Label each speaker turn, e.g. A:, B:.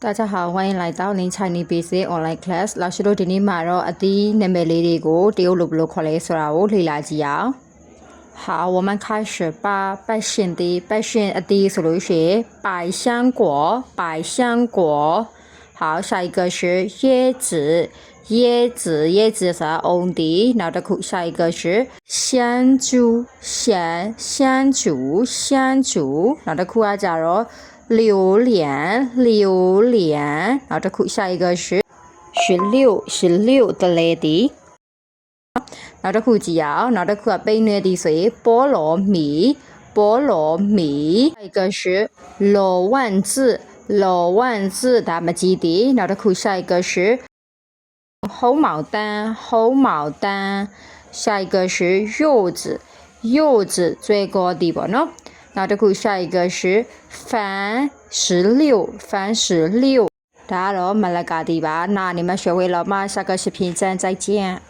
A: 大家好，欢迎来到林采妮 BC Online Class。老师တို့ဒီနေ့မှာတော့အသီးနာမည်လေးတွေကိုတရုတ်လိုဘယ်လိုခေါ်လဲဆိုတာကိုလေ့လာကြည့်အောင်。好，我们开始吧。拜ရှင်的拜ရှင်အသီးဆိုလို့ရှိရင်百香果，百香果。好，下一个是椰子，椰子，椰子是红的。နောက်တစ်ခု下一个是香蕉，香蕉，香蕉。နောက်တစ်ခုကကြတော့榴莲，榴莲。နောက်တစ်ခု下一个是16的嘞的。နောက်တစ်ခုကြည့်အောင်နောက်တစ်ခုကပိန်းနေသည်ဆိုရင်菠萝米，菠萝米。下一个是罗万字，罗万字ဒါမကြည့်သည်နောက်တစ်ခု下一个是红毛丹，红毛丹。下一个是柚子，柚子最高的ပေါ့နော်နောက်တစ်ခု下一个是番石榴，番石榴。ဒါကတော့မလကာတီပါနာနေမှာ学会了吗下个视频再见